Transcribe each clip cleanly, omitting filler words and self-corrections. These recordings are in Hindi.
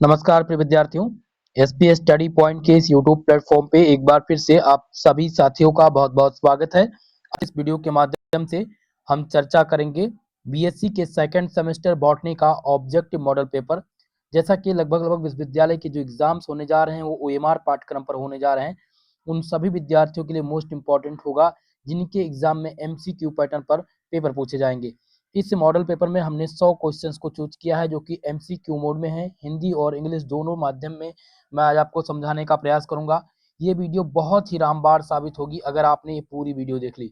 नमस्कार प्रिय विद्यार्थियों, एसपीएस स्टडी पॉइंट के इस यूट्यूब प्लेटफॉर्म पे एक बार फिर से आप सभी साथियों का बहुत बहुत स्वागत है। इस वीडियो के माध्यम से हम चर्चा करेंगे बीएससी के सेकंड सेमेस्टर बॉटनी का ऑब्जेक्टिव मॉडल पेपर। जैसा कि लगभग विश्वविद्यालय के जो एग्जाम्स होने जा रहे हैं वो ओएमआर पाठ्यक्रम पर होने जा रहे हैं, उन सभी विद्यार्थियों के लिए मोस्ट इंपॉर्टेंट होगा जिनके एग्जाम में एमसीक्यू पैटर्न पर पेपर पूछे जाएंगे। इस मॉडल पेपर में हमने 100 क्वेश्चंस को चूज किया है जो कि एमसीक्यू मोड में है। हिंदी और इंग्लिश दोनों माध्यम में मैं आज आपको समझाने का प्रयास करूंगा। ये वीडियो बहुत ही रामबाण साबित होगी अगर आपने ये पूरी वीडियो देख ली।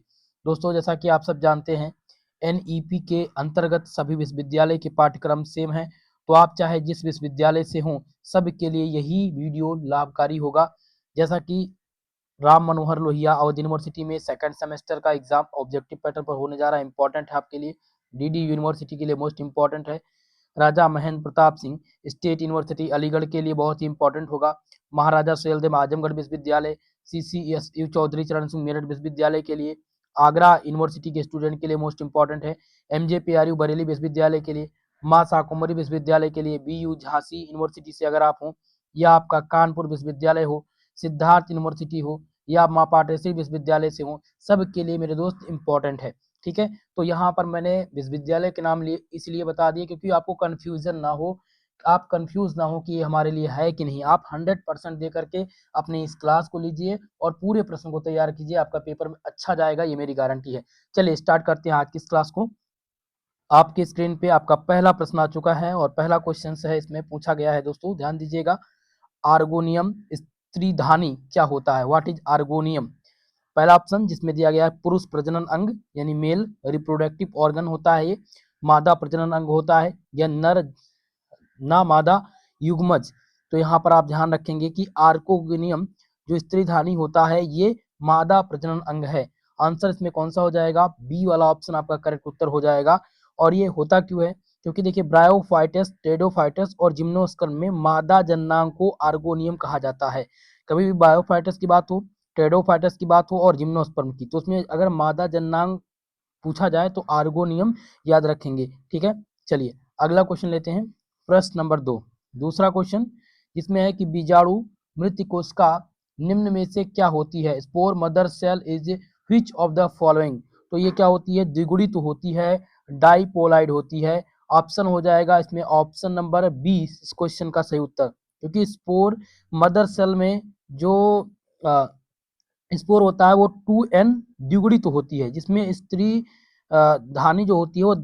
दोस्तों, जैसा कि आप सब जानते हैं, एनईपी के अंतर्गत सभी विश्वविद्यालय के पाठ्यक्रम सेम है, तो आप चाहे जिस विश्वविद्यालय से हों, सब के लिए यही वीडियो लाभकारी होगा। जैसा कि राम मनोहर लोहिया अवध यूनिवर्सिटी में सेकंड सेमेस्टर का एग्जाम ऑब्जेक्टिव पैटर्न पर होने जा रहा है, इंपॉर्टेंट है आपके लिए। डीडी यूनिवर्सिटी के लिए मोस्ट इंपॉर्टेंट है। राजा महेंद्र प्रताप सिंह स्टेट यूनिवर्सिटी अलीगढ़ के लिए बहुत ही इंपॉर्टेंट होगा। महाराजा सुहेलदेव आजमगढ़ विश्वविद्यालय, सीसीएसयू चौधरी चरण सिंह मेरठ विश्वविद्यालय के लिए, आगरा यूनिवर्सिटी के स्टूडेंट के लिए मोस्ट इंपॉर्टेंट है। एमजेपीआरयू बरेली विश्वविद्यालय के लिए, मां शाकुंभरी विश्वविद्यालय के लिए, बीयू झांसी यूनिवर्सिटी से अगर आप हो, या आपका कानपुर विश्वविद्यालय हो, सिद्धार्थ यूनिवर्सिटी हो, या मां पाटेश्वरी विश्वविद्यालय से हो, सब के लिए मेरे दोस्त इंपॉर्टेंट है। ठीक है, तो यहाँ पर मैंने विश्वविद्यालय के नाम लिए इसलिए बता दिए क्योंकि आपको कंफ्यूजन ना हो, आप कंफ्यूज ना हो कि ये हमारे लिए है कि नहीं। आप 100% दे करके अपनी इस क्लास को लीजिए और पूरे प्रश्न को तैयार कीजिए, आपका पेपर अच्छा जाएगा, ये मेरी गारंटी है। चलिए स्टार्ट करते हैं आज की इस क्लास को। आपके स्क्रीन पे आपका पहला प्रश्न आ चुका है और पहला क्वेश्चन है, इसमें पूछा गया है दोस्तों, ध्यान दीजिएगा। आर्गोनियम स्त्रीधानी क्या होता है? What is archegonium? पहला ऑप्शन जिसमें दिया गया है पुरुष प्रजनन अंग यानी मेल रिप्रोडक्टिव ऑर्गन होता है ये, मादा प्रजनन अंग होता है, या नर ना मादा युग्मज। तो यहाँ पर आप ध्यान रखेंगे कि आर्कोगोनियम जो स्त्रीधानी होता है ये मादा प्रजनन अंग है। आंसर इसमें कौन सा हो जाएगा? बी वाला ऑप्शन आपका करेक्ट उत्तर हो जाएगा। और ये होता क्यों है? क्योंकि देखिए ब्रायोफाइटस, टेडोफाइटस और जिम्नोस्पर्म में मादा जननांग को आर्गोनियम कहा जाता है। कभी भी बायोफाइटस की बात हो, टेडोफाइटस की बात हो और जिम्नोस्पर्म की, तो उसमें अगर मादा जननांग पूछा जाए तो आर्गोनियम याद रखेंगे। ठीक है, चलिए अगला क्वेश्चन लेते हैं। प्रश्न नंबर 2, दूसरा क्वेश्चन जिसमें है कि बीजाणु मृत कोशिका निम्न में से क्या होती है? Spore mother cell is which of the following? तो ये क्या होती है? द्विगुणित तो होती है, डाइपोलाइड होती है। ऑप्शन हो जाएगा इसमें ऑप्शन नंबर बी इस क्वेश्चन का सही उत्तर, क्योंकि स्पोर मदर सेल में जो स्पोर होता है वो 2n द्विगुणित तो होती है, जिसमें स्त्री धानी जो होती है वो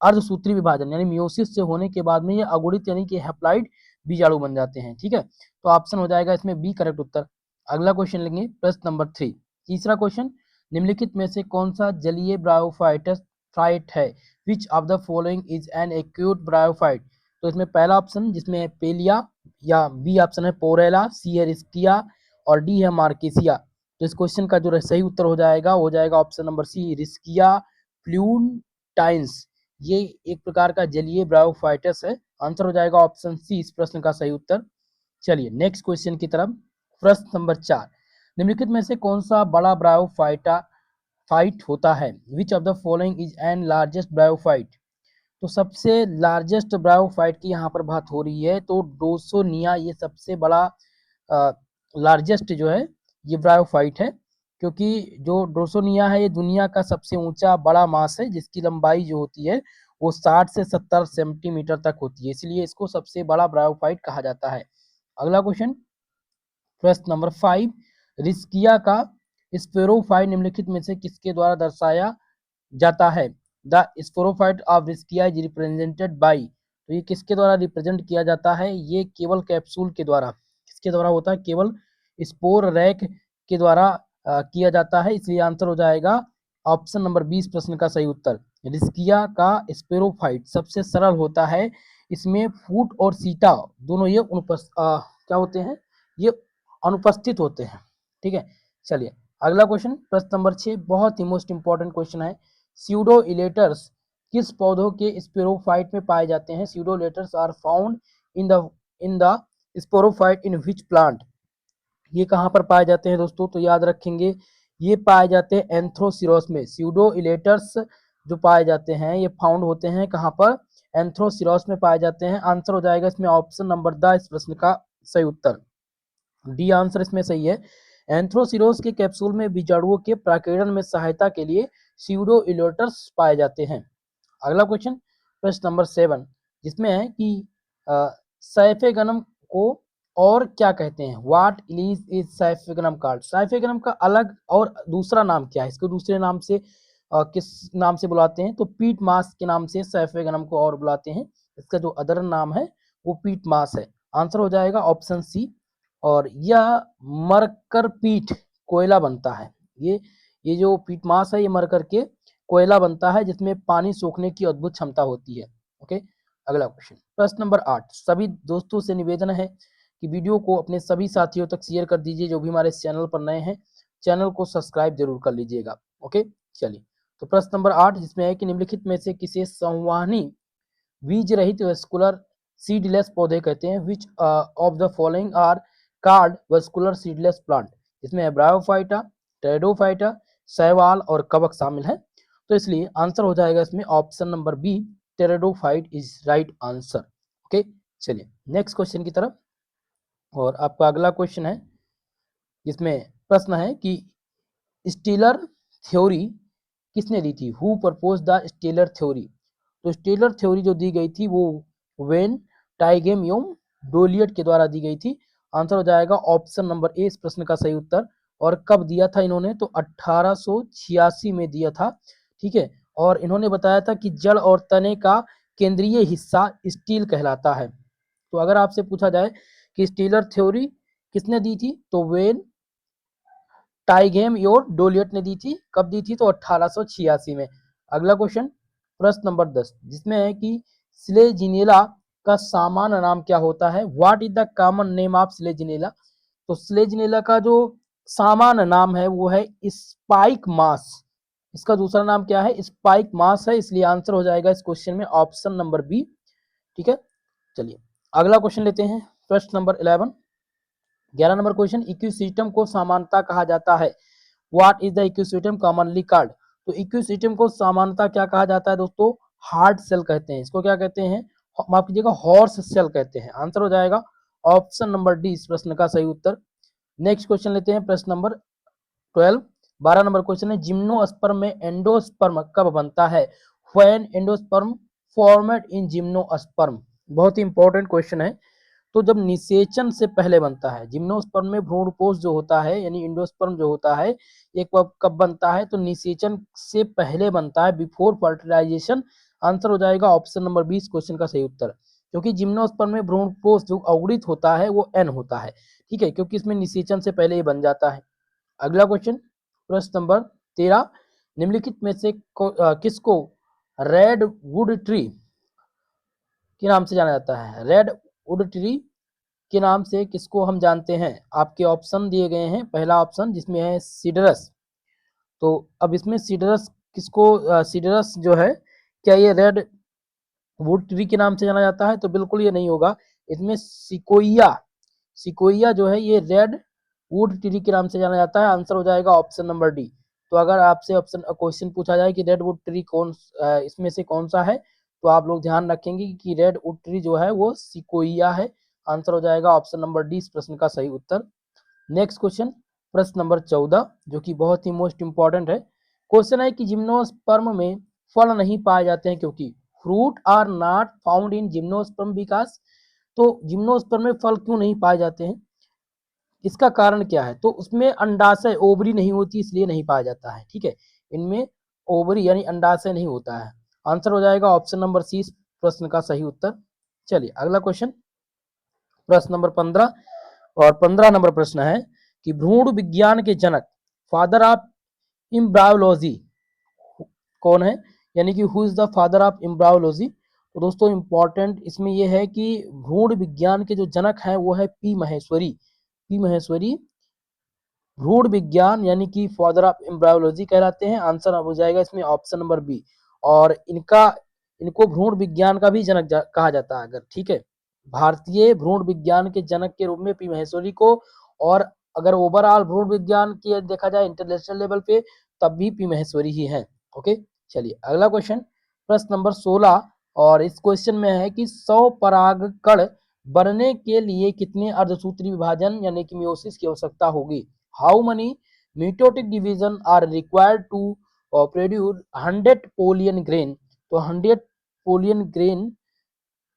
अर्धसूत्री विभाजन यानी मियोसिस से होने के बाद में ये अगुणित यानी कि हैप्लॉइड बीजाणु बन जाते हैं। ठीक है, तो ऑप्शन हो जाएगा इसमें बी करेक्ट उत्तर। अगला क्वेश्चन लेंगे, प्रश्न नंबर 3, तीसरा क्वेश्चन। निम्नलिखित में से कौन सा जलीय ब्रायोफाइटस फाइट है? Which of the following is an acute bryophyte? तो इसमें पहला ऑप्शन जिसमें है पेलिया, या बी ऑप्शन है पोरेला, सी है रिस्किया और डी है मार्केसिया। तो इस क्वेश्चन का जो सही उत्तर हो जाएगा ऑप्शन नंबर सी रिस्किया फ्लूटाइंस। ये एक प्रकार का जलीय ब्रायोफाइटस है। आंसर हो जाएगा ऑप्शन सी इस प्रश्न का सही उत्तर। चलिए नेक्स्ट क्वेश्चन की तरफ। प्रश्न नंबर 4, निम्नलिखित में से कौन सा बड़ा ब्रायोफाइटा फाइट होता है? Which of the following is N largest bryophyte? तो सबसे लार्जेस्ट ब्रायोफाइट की यहाँ पर बात हो रही है, तो डोसोनिया ये सबसे बड़ा लार्जेस्ट जो है ये ब्रायोफाइट है, क्योंकि जो ड्रोसोनिया है ये दुनिया का सबसे ऊंचा बड़ा मांस है, जिसकी लंबाई जो होती है वो 60 से 70 सेंटीमीटर तक होती है, इसलिए इसको सबसे बड़ा ब्रायोफाइट कहा जाता है। अगला क्वेश्चन, प्रश्न नंबर 5, रिस्किया का स्पेरोफाइट निम्नलिखित में से किसके द्वारा दर्शाया जाता है? द स्पोरोफाइट ऑफ रिस्किया इज रिप्रेजेंटेड बाई। तो ये किसके द्वारा रिप्रेजेंट किया जाता है? ये केवल कैप्सूल के द्वारा। किसके द्वारा होता है? केवल स्पोर रैक के द्वारा किया जाता है, इसलिए आंसर हो जाएगा ऑप्शन नंबर 20 प्रश्न का सही उत्तर। रिस्किया का स्पेरोफाइट सबसे सरल होता है, इसमें फूट और सीटा दोनों ये क्या होते हैं? ये अनुपस्थित होते हैं। ठीक है, चलिए अगला क्वेश्चन, प्रश्न नंबर 6, बहुत ही मोस्ट इंपॉर्टेंट क्वेश्चन है। स्यूडोइलेटर्स किस पौधों के स्पेरोफाइट में पाए जाते हैं? Pseudoelaters are found in the sporophyte in which plant? ये कहाँ पर पाए जाते हैं दोस्तों? तो याद रखेंगे ये पाए जाते हैं एंथ्रोसिरोस में। स्यूडोइलेटर्स जो पाए जाते हैं ये फाउंड होते हैं कहाँ पर? एंथ्रोसिरोस में पाए जाते हैं। आंसर हो जाएगा इसमें ऑप्शन नंबर द इस प्रश्न का सही उत्तर। डी आंसर इसमें सही है। एंथ्रोसिरोस के कैप्सूल में बीजाणुओं के प्रकीर्णन में सहायता के लिए स्यूडो इलेटर्स पाए जाते हैं। अगला क्वेश्चन प्रश्न नंबर 7 जिसमें है कि साइफेगनम को और क्या कहते हैं। What is sphagnum called. Sphagnum का अलग और दूसरा नाम क्या है, इसको दूसरे नाम से किस नाम से बुलाते हैं, तो पीट मास के नाम से साइफेगनम को और बुलाते हैं। इसका जो अदर नाम है वो पीट मास है। आंसर हो जाएगा ऑप्शन सी। और यह मरकर पीट कोयला बनता है। ये जो पीट मास है ये मरकर के कोयला बनता है जिसमें पानी सोखने की अद्भुत क्षमता होती है। ओके, अगला क्वेश्चन प्रश्न नंबर 8 सभी दोस्तों से निवेदन है कि वीडियो को अपने सभी साथियों तक शेयर कर दीजिए। जो भी हमारे चैनल पर नए हैं चैनल को सब्सक्राइब जरूर कर लीजिएगा। ओके, चलिए तो प्रश्न नंबर 8 जिसमें है कि निम्नलिखित में से किसे संवहनी बीज रहित वेस्कुलर सीडलेस पौधे कहते हैं। Which of the following are card vascular seedless plant. इसमें ब्रायोफाइटा, टेरिडोफाइटा, शैवाल और कवक शामिल है। तो इसलिए आंसर हो जाएगा इसमें option number B, pteridophyte is right answer. Okay, चलिए नेक्स्ट क्वेश्चन की तरफ। और आपका अगला क्वेश्चन है जिसमें प्रश्न है कि स्टेलर थ्योरी किसने दी थी। Who propose the stellar theory. तो स्टेलर थ्योरी जो दी गई थी वो वेन टाइगेमियोम डोलियट के द्वारा दी गई थी। आंसर हो जाएगा ऑप्शन नंबर ए इस प्रश्न का सही उत्तर। और कब दिया था इन्होंने, तो 1886 में दिया था। ठीक है, और इन्होंने बताया था कि जड़ और तने का केंद्रीय हिस्सा स्टील कहलाता है। तो अगर आपसे पूछा जाए कि स्टीलर थ्योरी किसने दी थी, तो वेन टाइगेमियोर डोलियट ने दी थी। कब दी थी, तो 1886 में। अगला क्वेश्चन प्रश्न नंबर 10 जिसमें है कि स्लेजिनेला का सामान्य नाम क्या होता है। What is the common name of Selaginella. तो स्लेजिनेला का जो सामान्य नाम है वो है स्पाइक मास। इसका दूसरा नाम क्या है, स्पाइक मास है। इसलिए आंसर हो जाएगा इस क्वेश्चन में ऑप्शन नंबर बी। ठीक है, चलिए अगला क्वेश्चन लेते हैं प्रश्न नंबर 11। 11 नंबर क्वेश्चन इक्विसिस्टम को समानता कहा जाता है। What is the Equisetum commonly called. तो इक्विसिस्टम को समानता क्या कहा जाता है दोस्तों, हार्ड सेल कहते हैं। इसको क्या कहते हैं, माफ कीजिएगा, हॉर्स सेल कहते हैं। आंसर हो जाएगा ऑप्शन नंबर डी इस प्रश्न का सही उत्तर। नेक्स्ट क्वेश्चन लेते हैं प्रश्न नंबर 12। 12 नंबर क्वेश्चन है जिम्नोस्पर्म में एंडोस्पर्म कब बनता है। When endosperm formed in gymnosperm. बहुत ही इंपॉर्टेंट क्वेश्चन है। तो जब निषेचन से पहले बनता है। जिम्नोस्पर्म में भ्रूणपोष जो होता है यानी इंडोस्पर्म जो होता है ये कब बनता है, तो निषेचन से पहले बनता है, बिफोर फर्टिलाइजेशन। आंसर हो जाएगा ऑप्शन नंबर 20 क्वेश्चन का सही उत्तर। क्योंकि जिम्नोस्पर्म में भ्रूणपोष जो अवगुणित होता है वो एन होता है। ठीक है, क्योंकि इसमें निषेचन से पहले ही बन जाता है। अगला क्वेश्चन प्रश्न नंबर 13 निम्नलिखित में से किसको रेड वुड ट्री के नाम से जाना जाता है। रेड वुड ट्री के नाम से किसको हम जानते हैं। आपके ऑप्शन दिए गए हैं। पहला ऑप्शन जिसमें है सीडरस। तो अब इसमें सीडरस किसको, सीडरस जो है क्या ये रेड वुड ट्री के नाम से जाना जाता है, तो बिल्कुल ये नहीं होगा। इसमें सिकोइया, सिकोइया जो है ये रेड वुड ट्री के नाम से जाना जाता है। आंसर हो जाएगा ऑप्शन नंबर डी। तो अगर आपसे ऑप्शन क्वेश्चन पूछा जाए कि रेड वुड ट्री इसमें से कौन सा है, तो आप लोग ध्यान रखेंगे कि रेड वुड ट्री जो है वो सिकोइया है। आंसर हो जाएगा ऑप्शन नंबर डी इस प्रश्न का सही उत्तर। नेक्स्ट क्वेश्चन प्रश्न नंबर 14 जो कि बहुत ही मोस्ट इंपॉर्टेंट है। क्वेश्चन है कि जिम्नोस्पर्म में फल नहीं पाए जाते हैं क्योंकि fruit are not found in gymnosperm विकास। तो जिम्नोस्पर्म में फल क्यों नहीं पाए जाते हैं, इसका कारण क्या है, तो उसमें अंडाशय ओवरी नहीं होती इसलिए नहीं पाया जाता है। ठीक है, इनमें ओवरी यानी अंडाशय नहीं होता है। आंसर हो जाएगा ऑप्शन नंबर सी प्रश्न का सही उत्तर। चलिए अगला क्वेश्चन प्रश्न नंबर 15। और 15 नंबर प्रश्न है कि भ्रूण विज्ञान के जनक फादर ऑफ एम्ब्रायोलॉजी कौन है, यानी कि who is the father of embryology. तो दोस्तों इंपॉर्टेंट इसमें यह है कि भ्रूण विज्ञान के जो जनक हैं वो है पी महेश्वरी। पी महेश्वरी भ्रूण विज्ञान यानी कि फादर ऑफ एम्ब्रायोलॉजी कहलाते हैं। आंसर हो जाएगा इसमें ऑप्शन नंबर बी। और इनको भ्रूण विज्ञान का भी जनक कहा जाता है। अगर ठीक है, भारतीय भ्रूण विज्ञान के जनक के रूप में पी महेश्वरी को, और अगर ओवरऑल भ्रूण विज्ञान की देखा जाए इंटरनेशनल लेवल पे तब भी पी महेश्वरी ही है। ओके, चलिए अगला क्वेश्चन प्रश्न नंबर 16 और इस क्वेश्चन में है कि 100 परागकण बनने के लिए कितने अर्धसूत्री विभाजन यानी कि मियोसिस की आवश्यकता होगी। How many mitotic division are required to produce 100 pollen grain. तो 100 पोलियन ग्रेन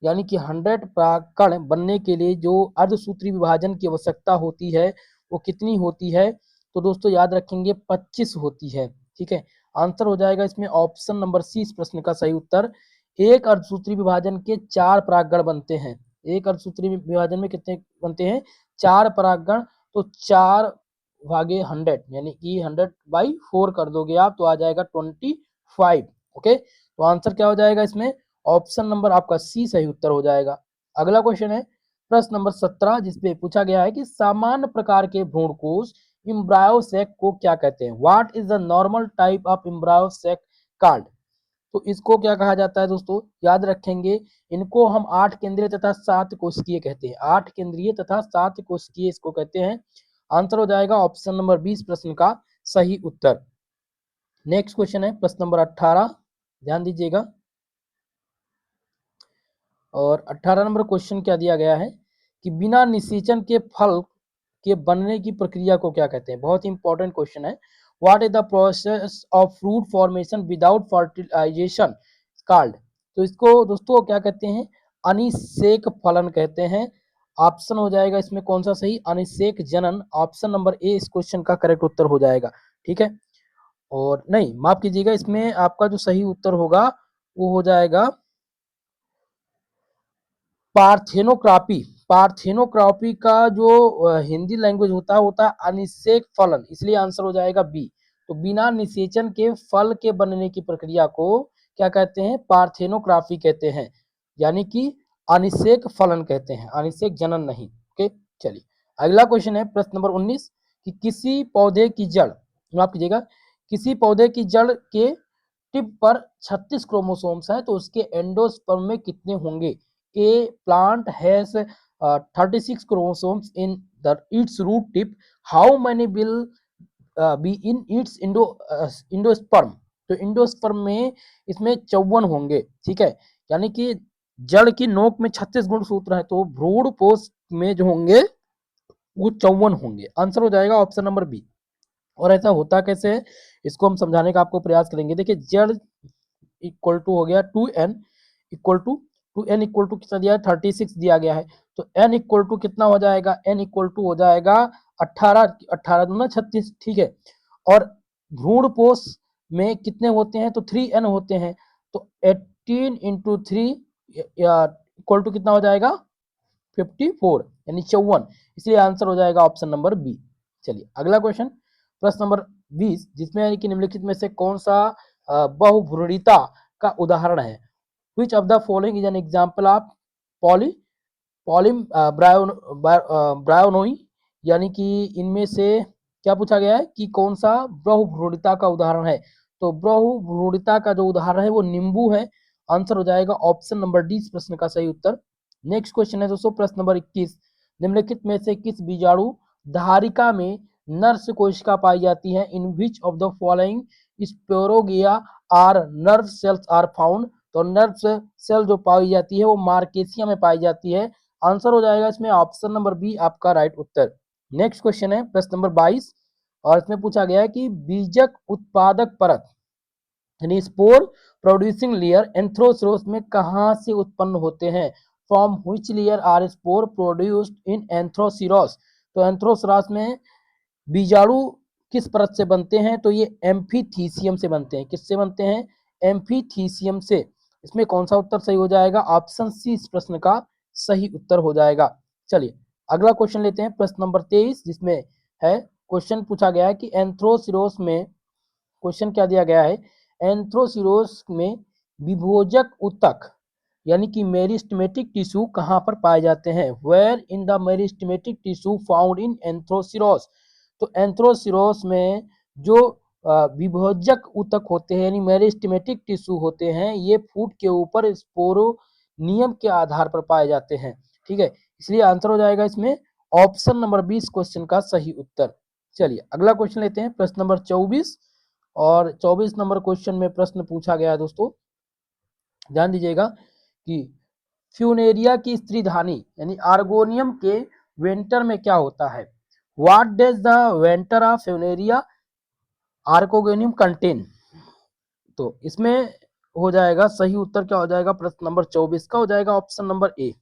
यानी कि 100 परागकण बनने के लिए जो अर्धसूत्री विभाजन की आवश्यकता होती है वो कितनी होती है। तो दोस्तों याद रखेंगे 25 होती है। ठीक है, आंसर हो जाएगा इसमें ऑप्शन नंबर सी इस प्रश्न का सही उत्तर। एक अर्धसूत्री विभाजन के 4 परागकण बनते हैं। एक अर्धसूत्री विभाजन में कितने बनते हैं? 4 परागकण। तो 4 भागे 100 यानी कि 100/4 कर दोगे आप तो आ जाएगा 25। ओके, तो आंसर क्या हो जाएगा इसमें? ऑप्शन नंबर आपका सी सही उत्तर हो जाएगा। अगला क्वेश्चन है प्रश्न नंबर 17 जिसपे पूछा गया है कि सामान्य प्रकार के भ्रूणकोश एम्ब्रायो सैक को क्या कहते हैं। What is the normal type of embryo sac called. तो इसको क्या कहा जाता है दोस्तों, याद रखेंगे इनको हम 8 केंद्रीय तथा 7 कोशिकीय कहते हैं। 8 केंद्रीय तथा 7 कोशिकीय इसको कहते हैं। आंसर हो जाएगा ऑप्शन नंबर 20 प्रश्न का सही उत्तर। नेक्स्ट क्वेश्चन है प्रश्न नंबर 18, ध्यान दीजिएगा। और 18 नंबर क्वेश्चन क्या दिया गया है कि बिना निषेचन के फल के बनने की प्रक्रिया को क्या कहते हैं। बहुत ही इंपॉर्टेंट क्वेश्चन है। What is the process of fruit formation without fertilisation called. तो इसको दोस्तों क्या कहते हैं? अनिषेक फलन कहते हैं। ऑप्शन हो जाएगा इसमें कौन सा सही? अनिषेक जनन। ऑप्शन नंबर ए इस क्वेश्चन का करेक्ट उत्तर हो जाएगा। ठीक है, और नहीं माफ कीजिएगा, इसमें आपका जो सही उत्तर होगा वो हो जाएगा पार्थेनोक्रॉपी। पार्थेनोक्रॉपी का जो हिंदी लैंग्वेज होता है अनिषेक फलन, इसलिए आंसर हो जाएगा बी। तो बिना निषेचन के फल के बनने की प्रक्रिया को क्या कहते हैं? पार्थेनोक्रॉपी कहते हैं, यानी कि अनिषेक फलन कहते हैं, अनिषेक जनन नहीं। ओके, चलिए अगला क्वेश्चन है प्रश्न नंबर 19 कि किसी पौधे की जड़, माफ कीजिएगा, किसी पौधे की जड़ के टिप पर 36 क्रोमोसोम्स हैं तो उसके एंडोस्पर्म में कितने होंगे। ए plant has 36 chromosomes in the its root tip. How many will be in its endosperm. तो इंडोस्पर्म में इसमें 54 होंगे। ठीक है, यानी कि जड़ की नोक में 36 गुणसूत्र है तो भ्रूण पोष में जो होंगे वो 54 होंगे। आंसर हो जाएगा ऑप्शन नंबर बी। और ऐसा होता कैसे है इसको हम समझाने का आपको प्रयास करेंगे। देखिए जड़ इक्वल टू हो गया 2n equal to 2n equal to कितना दिया है? 36 दिया गया है। तो n इक्वल टू कितना हो जाएगा? n इक्वल टू हो जाएगा 18, 18 दूना 36। ठीक है, और भ्रूण पोष में कितने होते हैं? तो 3n होते हैं। तो 18 इंटू 3 इक्वल टू कितना हो जाएगा? 54 यानी 54, इसलिए आंसर हो जाएगा ऑप्शन नंबर बी। चलिए अगला क्वेश्चन प्रश्न नंबर 20 जिसमें है कि निम्नलिखित में से कौन सा बहुभ्रूणिता का उदाहरण है। Which of the following is an example of poly polyembryony, यानी कि इनमें से क्या पूछा गया है कि कौन सा बहुभ्रूणिता का उदाहरण है। तो बहुभ्रूणिता का जो उदाहरण है वो नींबू है। आंसर हो जाएगा ऑप्शन नंबर डी इस प्रश्न का सही उत्तर। नेक्स्ट क्वेश्चन है दोस्तों प्रश्न नंबर 21, निम्नलिखित में से किस बीजाणु धारिका में नर्स कोशिका पाई जाती है। In which of the following sporogonia are nerve cells are found. तो नर्व सेल जो पाई जाती है वो मार्केसिया में पाई जाती है। आंसर हो जाएगा इसमें ऑप्शन नंबर बी आपका राइट उत्तर। नेक्स्ट क्वेश्चन है प्रश्न नंबर 22 और इसमें पूछा गया है कि बीजक उत्पादक परत यानी स्पोर प्रोड्यूसिंग लेयर एंथ्रोसिरोस में कहां से उत्पन्न होते हैं। From which layer are spore produced in Anthoceros. तो एंथ्रोसिरोस में बीजाणु किस परत से बनते हैं? तो ये एम्फीथीसियम से बनते हैं। किससे बनते हैं? एम्फीथीसियम से। इसमें कौन सा उत्तर सही हो जाएगा? ऑप्शन सी इस प्रश्न का सही उत्तर हो जाएगा। चलिए अगला क्वेश्चन लेते हैं प्रश्न नंबर 23 जिसमें है क्वेश्चन पूछा गया है कि एंथ्रोसिरोस में, क्वेश्चन क्या दिया गया है, एंथ्रोसिरोस में विभोजक ऊतक यानी कि मेरिस्टेमेटिक टिश्यू कहां पर पाए जाते हैं। Where in the meristematic tissue found in Anthoceros. तो एंथ्रोसिरोस में जो विभोजक ऊतक होते हैं यानी मेरिस्टेमेटिक टिश्यू होते हैं ये फूट के ऊपर स्पोरोनियम के आधार पर पाए जाते हैं। ठीक है, इसलिए आंसर हो जाएगा इसमें ऑप्शन नंबर 20 क्वेश्चन का सही उत्तर। चलिए अगला क्वेश्चन लेते हैं प्रश्न नंबर 24 और 24 नंबर क्वेश्चन में प्रश्न पूछा गया है दोस्तों ध्यान दीजिएगा कि फ्यूनेरिया की स्त्रीधानी यानी आर्गोनियम के वेंटर में क्या होता है? What does the venter of Funaria archegonium contain? तो इसमें हो जाएगा सही उत्तर क्या हो जाएगा? प्रश्न नंबर 24 का हो जाएगा ऑप्शन नंबर ए,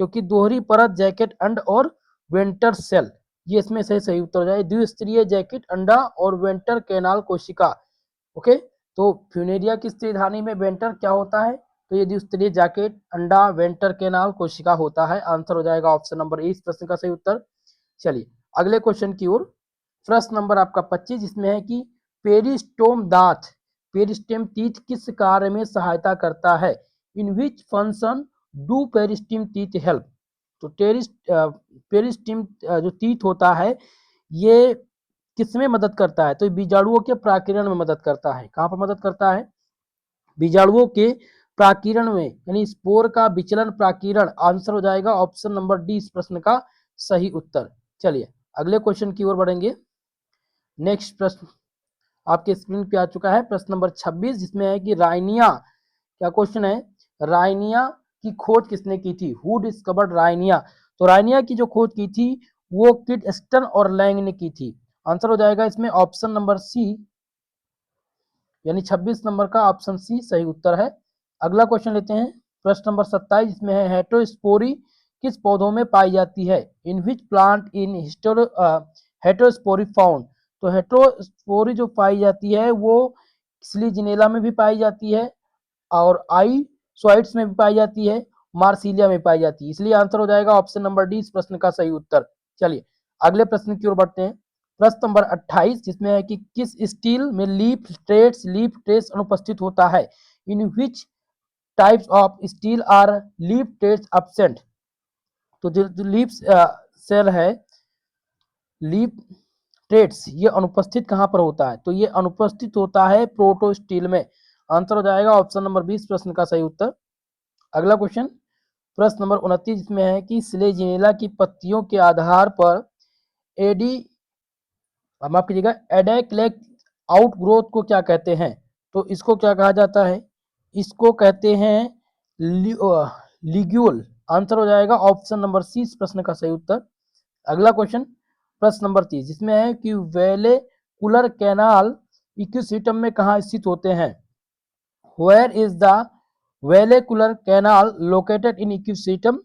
क्योंकि दोहरी परत जैकेट अंड और वेंटर सेल, ये इसमें से सही उत्तर हो जाएगा। द्विस्तरीय जैकेट अंडा और वेंटर कैनाल कोशिका। ओके, तो फ्यूनेरिया की स्त्रीधानी में वेंटर क्या होता है? तो ये द्विस्तरीय जैकेट अंडा वेंटर कैनाल कोशिका होता है। आंसर हो जाएगा ऑप्शन नंबर ए इस प्रश्न का सही उत्तर। चलिए अगले क्वेश्चन की ओर। प्रश्न नंबर आपका 25 जिसमें है कि पेरिस्टोम दांत, पेरिस्टेम टीथ किस कार्य में सहायता करता है? In which function do peristome teeth help? तो पेरिस्टीम जो टीथ होता है ये किसमें मदद करता है? तो बीजाणुओं के प्राकीरण में मदद करता है। कहाँ पर मदद करता है? बीजाणुओं के प्राकीरण में, यानी स्पोर का विचलन प्राकीरण। आंसर हो जाएगा ऑप्शन नंबर डी इस प्रश्न का सही उत्तर। चलिए अगले क्वेश्चन की ओर बढ़ेंगे। नेक्स्ट प्रश्न आपके स्क्रीन पे आ चुका है, प्रश्न नंबर 26 जिसमें है कि राइनिया, क्या क्वेश्चन है? राइनिया की खोज किसने की थी? Who discovered Rhynia? तो राइनिया की जो खोज की थी वो किटस्टन और लैंग ने की थी। आंसर हो जाएगा इसमें ऑप्शन नंबर सी, यानी 26 नंबर का ऑप्शन सी सही उत्तर है। अगला क्वेश्चन लेते हैं, प्रश्न नंबर 27 जिसमें है हेटरोस्पोरी किस पौधों में पाई जाती है? In which plant in heterospory found? तो हेटरोस्पोरी जो पाई जाती है वो स्लीजिनेला में भी पाई जाती है और आई स्वाइट्स में भी पाई जाती है, मार्सिलिया में पाई जाती है। इसलिए आंसर हो जाएगा ऑप्शन नंबर डी इस प्रश्न का सही उत्तर। चलिए अगले प्रश्न की ओर बढ़ते हैं। प्रश्न नंबर 28 जिसमें है कि किस स्टील में लीफ ट्रेस अनुपस्थित होता है? In which types of stele are leaf trace absent? तो जो लीफ सेल है, लीफ ट्रेड्स, ये अनुपस्थित कहां पर होता है? तो ये अनुपस्थित होता है प्रोटो स्टील में। आंसर हो जाएगा ऑप्शन नंबर 20 प्रश्न का सही उत्तर। अगला क्वेश्चन प्रश्न नंबर 29 जिसमें है कि स्लेजिनेला की पत्तियों के आधार पर एडी, माफ कीजिएगा, एडेक्लेक आउटग्रोथ को क्या कहते हैं? तो इसको क्या कहा जाता है? इसको कहते हैं लिग्यूल। आंसर हो जाएगा ऑप्शन नंबर सी इस प्रश्न का सही उत्तर। अगला क्वेश्चन प्रश्न नंबर 30 जिसमें है कि वेलेकुलर कैनाल इक्विसिटम में कहाँ स्थित होते हैं? Where is the vallecular canal located in Equisetum?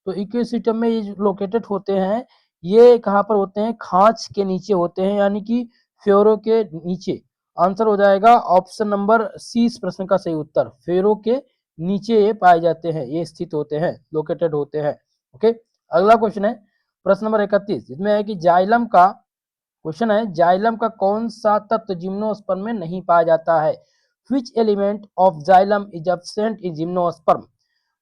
तो इक्विसिटम में ये लोकेटेड होते हैं, ये कहाँ पर होते हैं? खांच के नीचे होते हैं, यानी कि फ्योरो के नीचे। आंसर हो जाएगा ऑप्शन नंबर सी इस प्रश्न का सही उत्तर। फ्योरो के नीचे ये पाए जाते हैं, ये स्थित होते हैं, लोकेटेड होते हैं। ओके, अगला क्वेश्चन है प्रश्न नंबर 31 जिसमें है कि जाइलम का, क्वेश्चन है जाइलम का कौन सा तत्व जिम्नोस्पर्म में नहीं पाया जाता है? Which element of xylem is absent in gymnosperm?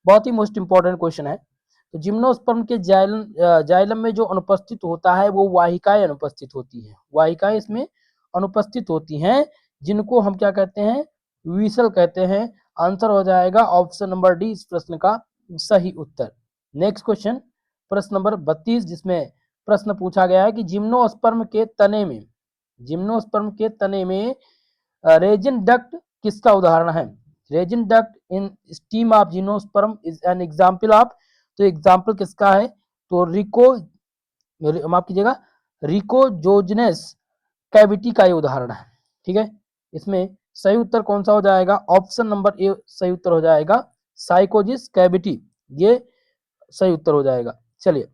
बहुत ही मोस्ट इंपॉर्टेंट क्वेश्चन है। तो जिम्नोस्पर्म के जाइलम में जो अनुपस्थित होता है वो वाहिकाएं अनुपस्थित होती है, वाहिकाएं इसमें अनुपस्थित होती हैं, जिनको हम क्या कहते हैं? वीसल कहते हैं। आंसर हो जाएगा ऑप्शन नंबर डी इस प्रश्न का सही उत्तर। नेक्स्ट क्वेश्चन प्रश्न नंबर 32 जिसमें प्रश्न पूछा गया है कि जिम्नोस्पर्म के तने में, जिम्नोस्पर्म के तने में रेजिन डक्ट किसका उदाहरण है? Resin duct in steam of gymnosperm is an example of. तो एग्जांपल किसका है? तो माफ कीजिएगा, रिकोजोजनेस कैविटी का ये उदाहरण है। ठीक है, इसमें सही उत्तर कौन सा हो जाएगा? ऑप्शन नंबर ए सही उत्तर हो जाएगा, साइकोजिस कैविटी, ये सही उत्तर हो जाएगा। चलिए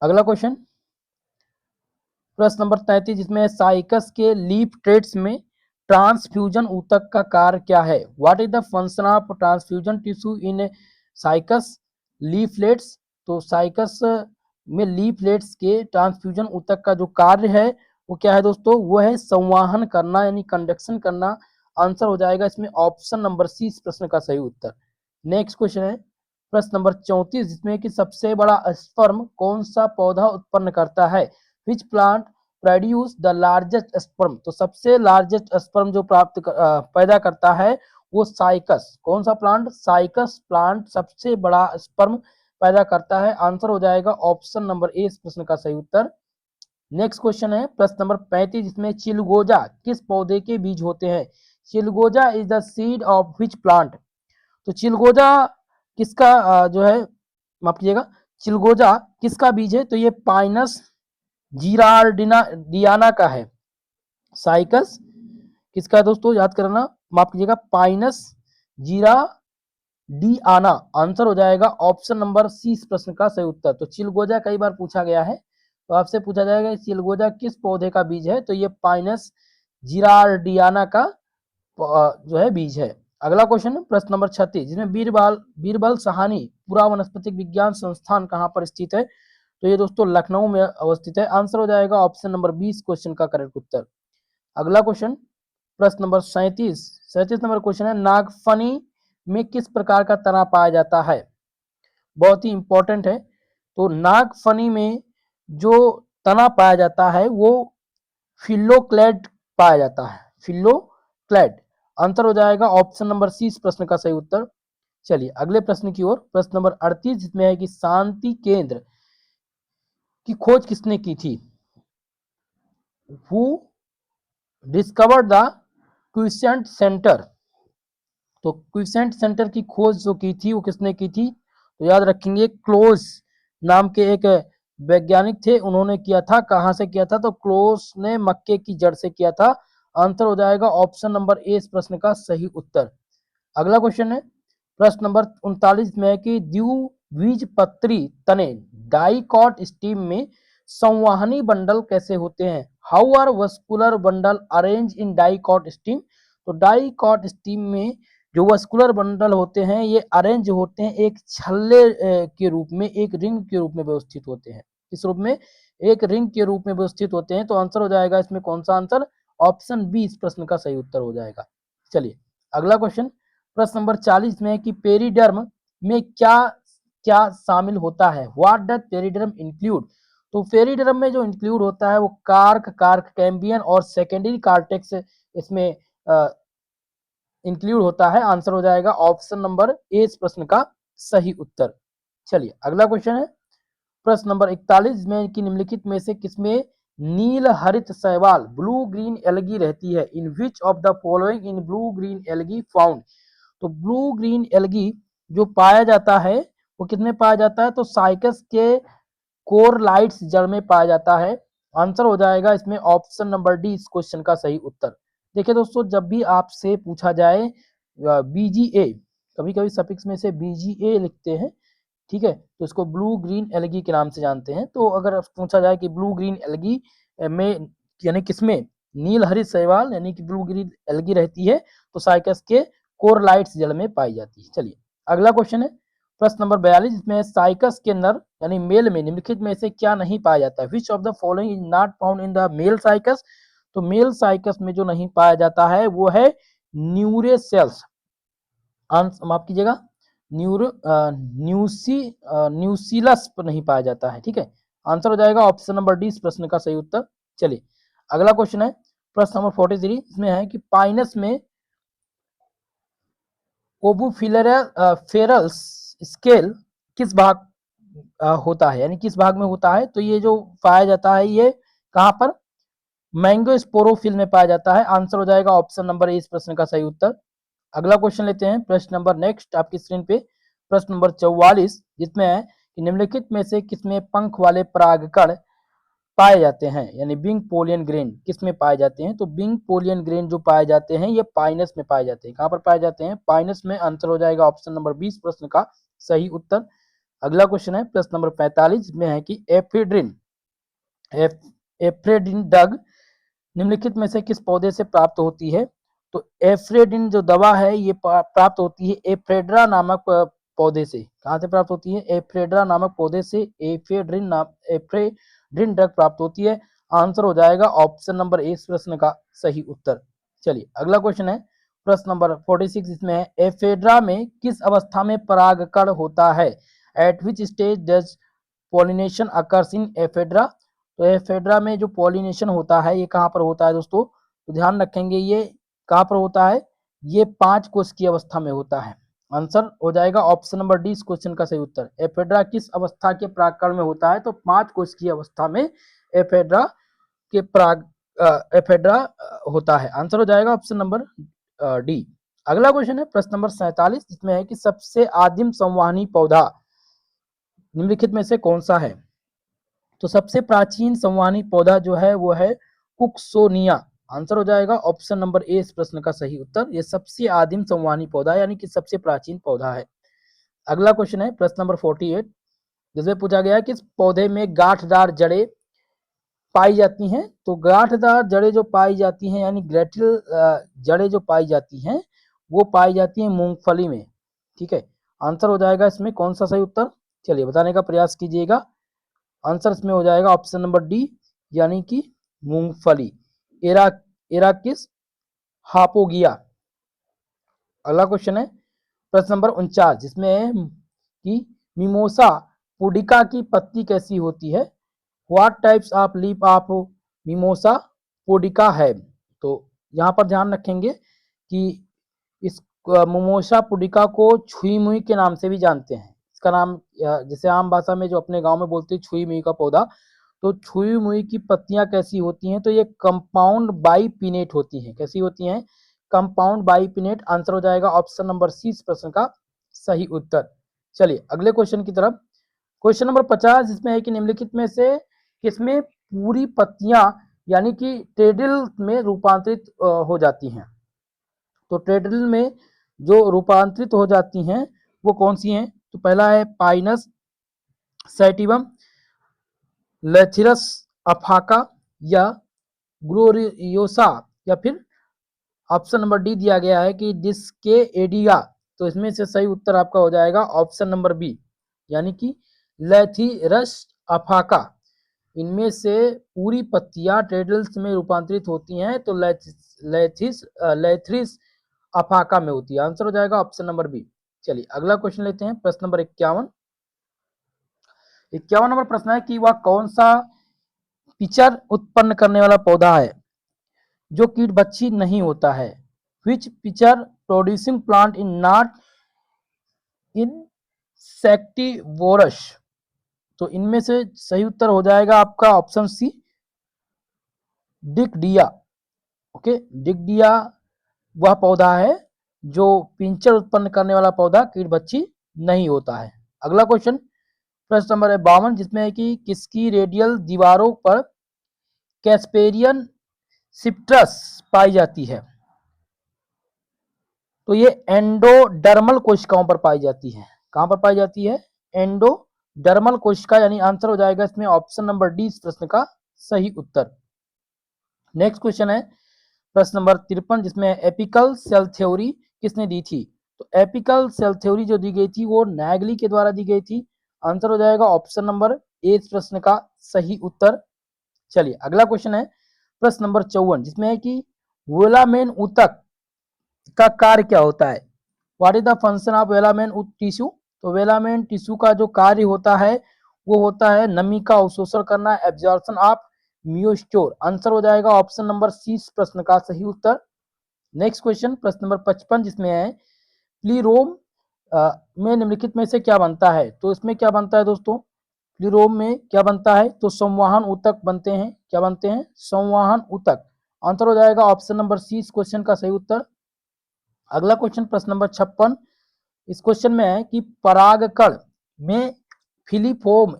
अगला क्वेश्चन प्रश्न नंबर 33 जिसमें साइकस के लीफ ट्रेड्स में ट्रांसफ्यूजन ऊतक का कार्य क्या है? What is the function of transfusion tissue in cycas leaflets? तो साइकस में लीफलेट्स के ट्रांसफ्यूजन ऊतक का जो कार्य है वो क्या है दोस्तों? वो है संवाहन करना, यानी कंडक्शन करना। आंसर हो जाएगा इसमें ऑप्शन नंबर सी इस प्रश्न का सही उत्तर। नेक्स्ट क्वेश्चन है प्रश्न नंबर 34 जिसमें कि सबसे बड़ा स्पर्म कौन सा पौधा उत्पन्न करता है? Which plant produce the largest sperm? तो सबसे लार्जेस्ट स्पर्म जो पैदा करता है वो साइकस, कौन सा प्लांट? साइकस प्लांट सबसे बड़ा स्पर्म पैदा करता है। आंसर हो जाएगा ऑप्शन नंबर ए इस प्रश्न का सही उत्तर। नेक्स्ट क्वेश्चन है प्रश्न नंबर 35 जिसमें चिलगोजा किस पौधे के बीज होते हैं? चिलगोजा is the seed of which plant. तो चिलगोजा किसका जो है, माफ कीजिएगा, चिलगोजा किसका बीज है? तो ये पाइनस जीरार्डिना डियाना का है। साइकस किसका है दोस्तों, याद करना, माफ कीजिएगा, पाइनस जीरा डी आना। आंसर हो जाएगा ऑप्शन नंबर सी इस प्रश्न का सही उत्तर। तो चिलगोजा कई बार पूछा गया है, तो आपसे पूछा जाएगा चिलगोजा किस पौधे का बीज है? तो ये पाइनस जीरार्डियाना का जो है बीज है। अगला क्वेश्चन प्रश्न नंबर 36, जिसमें बीरबल सहानी पूरा वनस्पतिक विज्ञान संस्थान कहाँ पर स्थित है? तो ये दोस्तों लखनऊ में अवस्थित है। आंसर हो जाएगा ऑप्शन नंबर 20 क्वेश्चन का करेक्ट उत्तर। अगला क्वेश्चन प्रश्न नंबर 37 नंबर क्वेश्चन है, नागफनी में किस प्रकार का तना पाया जाता है? बहुत ही इंपॉर्टेंट है। तो नागफनी में जो तना पाया जाता है वो फिल्लोक्लेड पाया जाता है, फिल्लोक्लेड। आंसर हो जाएगा ऑप्शन नंबर सी इस प्रश्न का सही उत्तर। चलिए अगले प्रश्न की ओर, प्रश्न नंबर 38 जिसमें है कि शांति केंद्र की खोज किसने की थी? Who discovered the quiescent centre. तो क्विसेंट सेंटर की खोज जो की थी वो किसने की थी? तो याद रखेंगे क्लोज नाम के एक वैज्ञानिक थे, उन्होंने किया था। कहां से किया था? तो क्लोज ने मक्के की जड़ से किया था। आंसर हो जाएगा ऑप्शन नंबर ए इस प्रश्न का सही उत्तर। अगला क्वेश्चन है प्रश्न नंबर 39 में है कि द्विबीजपत्री तने डाइकॉट स्टीम में संवाहनी बंडल कैसे होते हैं? How are vascular bundle arrange in dicot stem. तो डाइकॉट स्टीम में जो वस्कुलर बंडल होते हैं ये अरेंज होते हैं एक छल्ले के रूप में, एक रिंग के रूप में व्यवस्थित होते हैं। इस रूप में एक रिंग के रूप में व्यवस्थित होते हैं। तो आंसर हो जाएगा इसमें कौन सा आंसर? ऑप्शन बी इस प्रश्न का सही उत्तर हो जाएगा। चलिए अगला क्वेश्चन प्रश्न नंबर 40 में कि पेरिडर्म में क्या क्या शामिल होता है? What does periderm include. तो पेरिडर्म में जो इंक्लूड होता है वो कार्क कैम्बियन और सेकेंडरी कार्टेक्स इसमें इंक्लूड होता है। आंसर हो जाएगा ऑप्शन नंबर ए इस प्रश्न का सही उत्तर। चलिए अगला क्वेश्चन है प्रश्न नंबर 41 में कि निम्नलिखित में से किसमें नील हरित शैवाल ब्लू ग्रीन एल्गी रहती है? In which of the following in blue green algae found. तो ब्लू ग्रीन एल्गी जो पाया जाता है वो कितने पाया जाता है? तो साइकस के कोरलाइट्स जड़ में पाया जाता है। आंसर हो जाएगा इसमें ऑप्शन नंबर डी इस क्वेश्चन का सही उत्तर। देखिए दोस्तों, जब भी आपसे पूछा जाए बीजीए, कभी कभी सफिक्स में से बीजीए लिखते हैं, ठीक है, तो इसको ब्लू ग्रीन एल्गी के नाम से जानते हैं। तो अगर पूछा जाए कि ब्लू ग्रीन एल्गी में यानी किसमें नील हरित शैवाल यानी कि ब्लू ग्रीन एल्गी रहती है, तो साइकस के कोरलाइट्स जल में पाई जाती है। चलिए अगला क्वेश्चन है प्रश्न नंबर 42 जिसमें साइकस के नर यानी मेल में निम्नलिखित में से क्या नहीं पाया जाता है? Which of the following is not found in the male cycas. तो मेल साइकस में जो नहीं पाया जाता है वो है न्यूरेसेल्स। माफ कीजिएगा, न्यूसीलस पर नहीं पाया जाता है। ठीक है, आंसर हो जाएगा ऑप्शन नंबर डी इस प्रश्न का सही उत्तर। चलिए अगला क्वेश्चन है प्रश्न नंबर 43 इसमें है कि पाइनस में ओबूफेरल्स स्केल किस भाग होता है यानी किस भाग में होता है? तो ये जो पाया जाता है ये कहां पर? मैंगो स्पोरोफिल में पाया जाता है। आंसर हो जाएगा ऑप्शन नंबर ए इस प्रश्न का सही उत्तर। अगला क्वेश्चन लेते हैं प्रश्न नंबर नेक्स्ट आपकी स्क्रीन पे प्रश्न नंबर 44 जिसमें है कि निम्नलिखित में से किसमें पंख वाले परागकण पाए जाते हैं यानी बिंग पोलियन ग्रेन किसमें पाए जाते हैं? तो बिंग पोलियन ग्रेन जो पाए जाते हैं ये पाइनस में पाए जाते हैं। कहां पर पाए जाते हैं? पाइनस में। आंसर हो जाएगा ऑप्शन नंबर 20 प्रश्न का सही उत्तर। अगला क्वेश्चन है प्रश्न नंबर 45 में है कि एफ्रेडिन डग निम्नलिखित में से किस पौधे से प्राप्त होती है? तो एफ्रेडिन जो दवा है ये प्राप्त होती है एफ्रेड्रा नामक पौधे से। कहां से प्राप्त होती है? एफ्रेड्रा नामक पौधे से एफ्रेड्रिन ड्रग प्राप्त होती है। आंसर हो जाएगा ऑप्शन नंबर ए इस प्रश्न का सही उत्तर। चलिए अगला क्वेश्चन है प्रश्न नंबर 46 इसमें है एफेड्रा में किस अवस्था में परागकण होता है? Eight which stage does pollination occurs in ephedra. तो एफेड्रा में जो पॉलिनेशन होता है ये कहां पर होता है दोस्तों? तो ध्यान रखेंगे ये कहां पर होता है? ये 5 कोश की अवस्था में होता है। आंसर हो जाएगा ऑप्शन नंबर डी इस क्वेश्चन का सही उत्तर। एफेड्रा किस अवस्था के परागकण में होता है? तो 5 कोश की अवस्था में एफेड्रा के पराग एफेड्रा होता है। आंसर हो जाएगा ऑप्शन नंबर डी। अगला क्वेश्चन है प्रश्न नंबर 47, जिसमें है कि सबसे आदिम संवहनी पौधा निम्नलिखित में से कौन सा है। तो सबसे प्राचीन संवहनी पौधा जो है वो है कुक्सोनिया। आंसर हो जाएगा ऑप्शन नंबर ए इस प्रश्न का सही उत्तर। ये सबसे आदिम संवहनी पौधा यानी कि सबसे प्राचीन पौधा है। अगला क्वेश्चन है प्रश्न नंबर 48, जिसमें पूछा गया है कि इस पौधे में गांठदार जड़ें पाई जाती हैं। तो गांठदार जड़ें जो पाई जाती हैं यानी ग्रेटिल जड़ें जो पाई जाती हैं वो पाई जाती हैं मूंगफली में। ठीक है, आंसर हो जाएगा इसमें कौन सा सही उत्तर, चलिए बताने का प्रयास कीजिएगा। आंसर इसमें हो जाएगा ऑप्शन नंबर डी यानी कि मूंगफली, एरा एराकिस हापोगिया। अगला क्वेश्चन है प्रश्न नंबर 49, जिसमें है कि मिमोसा पुडिका की पत्ती कैसी होती है। What types of leaf of mimosa pudica है। तो यहाँ पर ध्यान रखेंगे कि इस मिमोसा पुडिका को छुई मुई के नाम से भी जानते हैं। इसका नाम जैसे आम भाषा में जो अपने गांव में बोलते हैं छुई मुई का पौधा, तो छुई मुई की पत्तियां कैसी होती हैं, तो ये कंपाउंड बाइपिनेट होती हैं। कैसी होती हैं, कंपाउंड बाइपिनेट। आंसर हो जाएगा ऑप्शन नंबर सी इस प्रश्न का सही उत्तर। चलिए अगले क्वेश्चन की तरफ। क्वेश्चन नंबर 50, जिसमें है कि निम्नलिखित में से किसमें पूरी पत्तियां यानी कि टेडिल में रूपांतरित हो जाती हैं। तो टेडिल में जो रूपांतरित हो जाती हैं वो कौन सी हैं। तो पहला है पाइनस सैटिवम, लेथिरस अफाका या ग्लोरियोसा, या फिर ऑप्शन नंबर डी दिया गया है कि डिस्के एडिया। तो इसमें से सही उत्तर आपका हो जाएगा ऑप्शन नंबर बी यानी कि लेथिरस अफाका। इनमें से पूरी पत्तियां टेडल्स में रूपांतरित होती हैं तो लेथ्रिस अफाका में होती है। आंसर हो जाएगा ऑप्शन नंबर बी। चलिए अगला क्वेश्चन लेते हैं प्रश्न नंबर 51। 51 नंबर प्रश्न है कि वह कौन सा पिचर उत्पन्न करने वाला पौधा है जो कीट बच्ची नहीं होता है। Which pitcher producing plant in not insectivorous. तो इनमें से सही उत्तर हो जाएगा आपका ऑप्शन सी डिकडिया। ओके, डिकडिया वह पौधा है जो पिंचर उत्पन्न करने वाला पौधा कीट बच्ची नहीं होता है। अगला क्वेश्चन प्रश्न नंबर 52, जिसमें है कि किसकी रेडियल दीवारों पर कैस्पेरियन सिप्ट्रस पाई जाती है। तो ये एंडोडर्मल कोशिकाओं पर पाई जाती है। कहां पर पाई जाती है, एंडोडर्मल कोशिका, यानी आंसर हो जाएगा इसमें ऑप्शन नंबर डी इस प्रश्न का सही उत्तर। नेक्स्ट क्वेश्चन है प्रश्न नंबर 53, जिसमें एपिकल सेल थ्योरी किसने दी थी। तो एपिकल सेल थ्योरी जो दी गई थी वो नैगली के द्वारा दी गई थी। आंसर हो जाएगा ऑप्शन नंबर ए इस प्रश्न का सही उत्तर। चलिए अगला क्वेश्चन है प्रश्न नंबर 54, जिसमें है कि वोलामेन ऊतक का कार्य क्या होता है। What is the function of velamen tissue. तो वेलामेन टिश्यू का जो कार्य होता है वो होता है नमी का अवशोषण करना, एब्जॉर्प्शन ऑफ म्यूस्टोर। आंसर हो जाएगा ऑप्शन नंबर सी इस प्रश्न का सही उत्तर। नेक्स्ट क्वेश्चन प्रश्न नंबर 55, जिसमें है प्लीरोम में निम्नलिखित में से क्या बनता है। तो इसमें क्या बनता है दोस्तों, प्लीरोम में क्या बनता है, तो संवहन ऊतक बनते हैं। क्या बनते हैं, संवहन ऊतक। आंसर हो जाएगा ऑप्शन नंबर सी इस क्वेश्चन का सही उत्तर। अगला क्वेश्चन प्रश्न नंबर 56, इस क्वेश्चन में है कि परागकण में फिलीफोम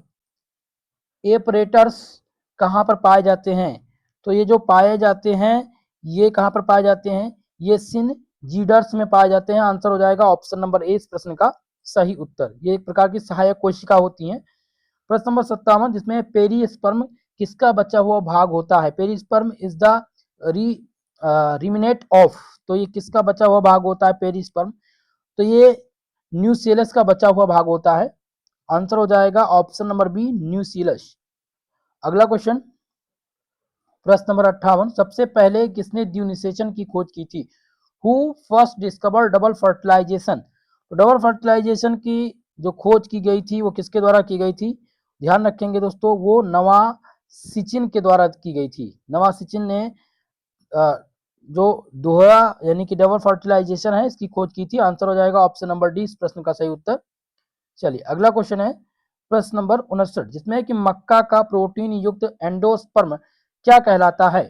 एपरेटर्स कहाँ पर पाए जाते हैं। तो ये जो पाए जाते हैं ये कहाँ पर पाए जाते हैं, ये सिन जीडर्स में पाए जाते हैं। आंसर हो जाएगा ऑप्शन नंबर ए इस प्रश्न का सही उत्तर। ये एक प्रकार की सहायक कोशिका होती हैं। प्रश्न नंबर 57, जिसमें पेरिस्पर्म किसका बचा हुआ भाग होता है। Perisperm is the remnant of. तो ये किसका बचा हुआ भाग होता है पेरिस्पर्म, तो ये न्यूसीलस का बचा हुआ भाग होता है। आंसर हो जाएगा ऑप्शन नंबर बी न्यूसीलस। अगला क्वेश्चन प्रश्न नंबर 58, सबसे पहले किसने ड्यूनिसेशन की खोज की थी। Who first discover double fertilisation. तो डबल फर्टिलाइजेशन की जो खोज की गई थी वो किसके द्वारा की गई थी, ध्यान रखेंगे दोस्तों, वो नवासिचिन के द्वारा की गई थी। नवासिचिन ने जो दोहरा यानी कि डबल फर्टिलाइजेशन है इसकी खोज की थी। आंसर हो जाएगा ऑप्शन नंबर डी इस प्रश्न का सही उत्तर। चलिए अगला क्वेश्चन है प्रश्न नंबर 59, जिसमें है कि मक्का का प्रोटीन युक्त एंडोस्पर्म क्या कहलाता है।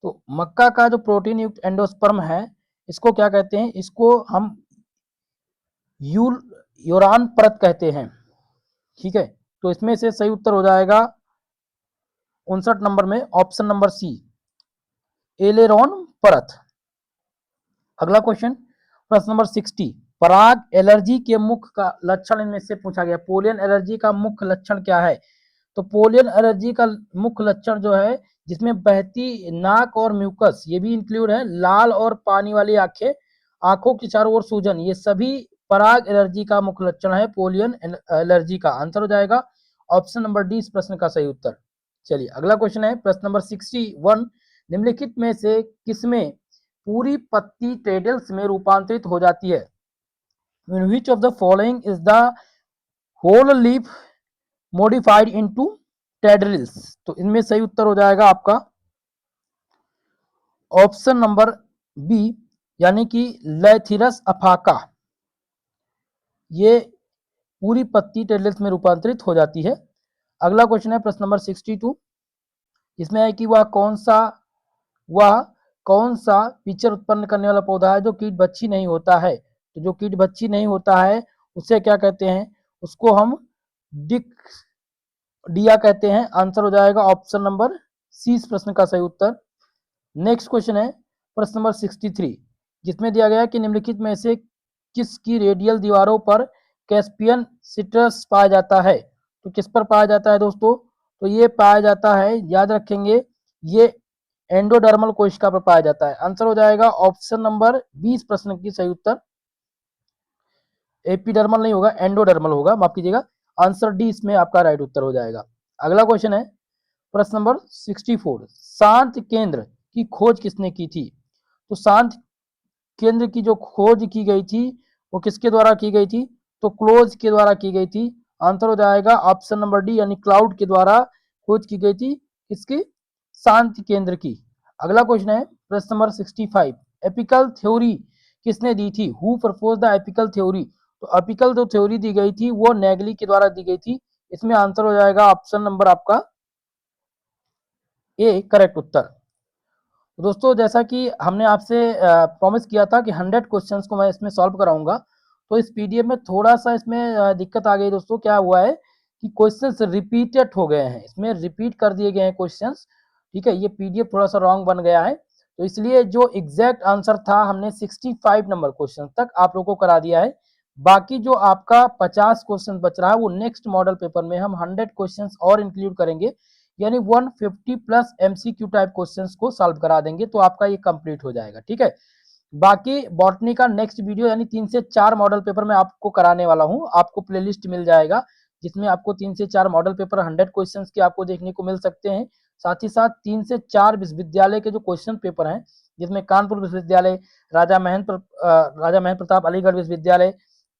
तो मक्का का जो प्रोटीन युक्त एंडोस्पर्म है इसको क्या कहते हैं, इसको हम यूरान परत कहते हैं। ठीक है, तो इसमें से सही उत्तर हो जाएगा 59 नंबर में ऑप्शन नंबर सी, एलेरॉन परत। अगला क्वेश्चन, प्रश्न नंबर 60, पराग एलर्जी के मुख्य का लक्षण इनमें से पूछा गया। पोलियन एलर्जी का मुख्य लक्षण क्या है? तो पोलियन एलर्जी का मुख्य लक्षण जो है, जिसमें बहती नाक और म्यूकस, ये भी इंक्लूड है, लाल और पानी वाली आंखें, आंखों की चारों ओर सूजन, ये सभी पराग एलर्जी का मुख्य लक्षण है। पोलियन एलर्जी का आंसर हो जाएगा ऑप्शन नंबर डी इस प्रश्न का सही उत्तर। चलिए अगला क्वेश्चन है प्रश्न नंबर 61, निम्नलिखित में से किसमें पूरी पत्ती टेडल्स में रूपांतरित हो जाती है? In which of the following is the whole leaf modified into tendrils? तो इनमें सही उत्तर हो जाएगा आपका ऑप्शन नंबर बी, यानी कि लैथिरस अफाका, ये पूरी पत्ती टेडल्स में रूपांतरित हो जाती है। अगला क्वेश्चन है प्रश्न नंबर 62, इसमें है कि वह कौन सा फीचर उत्पन्न करने वाला पौधा है जो कीट भक्षी नहीं होता है? तो जो कीट भक्षी नहीं होता है उसे क्या कहते हैं? उसको हम डिया कहते हैं। आंसर हो जाएगा ऑप्शन नंबर सी इस प्रश्न का सही उत्तर। नेक्स्ट क्वेश्चन है प्रश्न नंबर 63, जिसमें दिया गया कि निम्नलिखित में से किसकी रेडियल दीवारों पर कैस्पियन सिट्रस पाया जाता है? तो किस पर पाया जाता है दोस्तों? तो ये पाया जाता है, याद रखेंगे, ये एंडोडर्मल कोशिका पर पाया जाता है। आंसर हो जाएगा ऑप्शन नंबर 20 प्रश्न की सही उत्तर। एपिडर्मल नहीं होगा, एंडोडर्मल होगा, माफ कीजिएगा। आंसर डी इसमें आपका राइट उत्तर हो जाएगा। अगला क्वेश्चन है प्रश्न नंबर 64, शांत केंद्र की खोज किसने की थी? तो शांत केंद्र की जो खोज की गई थी वो किसके द्वारा की गई थी? तो क्लोज के द्वारा की गई थी। आंसर हो जाएगा ऑप्शन नंबर डी, यानी क्लाउड के द्वारा खोज की गई थी किसकी? शांति केंद्र की। अगला क्वेश्चन है प्रश्न नंबर 65, एपिकल थ्योरी किसने दी थी? Who propose the apical theory? तो एपिकल जो थ्योरी दी गई थी वो नेगली के द्वारा दी गई थी। इसमें आंसर हो जाएगा ऑप्शन नंबर आपका ए करेक्ट उत्तर। दोस्तों जैसा कि हमने आपसे प्रॉमिस किया था कि 100 क्वेश्चंस को मैं इसमें सॉल्व कराऊंगा, तो इस पीडीएफ में थोड़ा सा इसमें दिक्कत आ गई दोस्तों। क्या हुआ है कि क्वेश्चंस रिपीटेड हो गए हैं, इसमें रिपीट कर दिए गए हैं क्वेश्चंस। ठीक है, ये पीडीएफ थोड़ा सा रॉन्ग बन गया है, तो इसलिए जो एग्जैक्ट आंसर था हमने 65 नंबर क्वेश्चन तक आप लोगों को करा दिया है। बाकी जो आपका 50 क्वेश्चन बच रहा है वो नेक्स्ट मॉडल पेपर में हम 100 क्वेश्चन और इंक्लूड करेंगे, यानी 150 प्लस एमसीक्यू टाइप क्वेश्चंस को सॉल्व करा देंगे, तो आपका ये कंप्लीट हो जाएगा। ठीक है, बाकी बॉटनी का नेक्स्ट वीडियो यानी 3 से 4 मॉडल पेपर मैं आपको कराने वाला हूं। आपको प्लेलिस्ट मिल जाएगा जिसमें आपको 3 से 4 मॉडल पेपर 100 क्वेश्चंस के आपको देखने को मिल सकते हैं। साथ ही साथ 3 से 4 विश्वविद्यालय के जो क्वेश्चन पेपर हैं, जिसमें कानपुर विश्वविद्यालय, राजा महेंद्र प्रताप अलीगढ़ विश्वविद्यालय,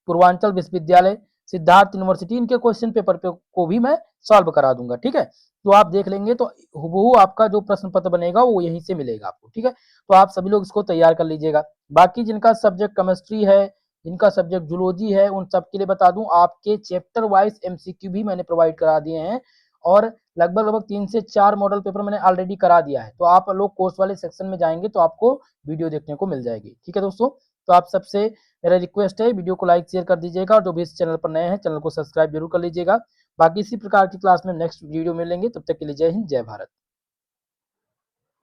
पूर्वांचल विश्वविद्यालय, सिद्धार्थ यूनिवर्सिटी, इनके क्वेश्चन पेपर को भी मैं सॉल्व करा दूंगा। ठीक है, तो आप देख लेंगे तो हूबहू आपका जो प्रश्न पत्र बनेगा वो यहीं से मिलेगा आपको। ठीक है, तो आप सभी लोग इसको तैयार कर लीजिएगा। बाकी जिनका सब्जेक्ट केमिस्ट्री है, जिनका सब्जेक्ट जूलॉजी है, उन सब के लिए बता दूं आपके चैप्टर वाइज एमसीक्यू भी मैंने प्रोवाइड करा दिए हैं, और लगभग 3 से 4 मॉडल पेपर मैंने ऑलरेडी करा दिया है। तो आप लोग कोर्स वाले सेक्शन में जाएंगे तो आपको वीडियो देखने को मिल जाएगी। ठीक है दोस्तों, तो आप सबसे मेरा रिक्वेस्ट है वीडियो को लाइक शेयर कर दीजिएगा, और जो भी इस चैनल पर नए हैं चैनल को सब्सक्राइब जरूर कर लीजिएगा। बाकी इसी प्रकार की क्लास में नेक्स्ट वीडियो मिलेंगे, तब तक के लिए जय हिंद जय भारत।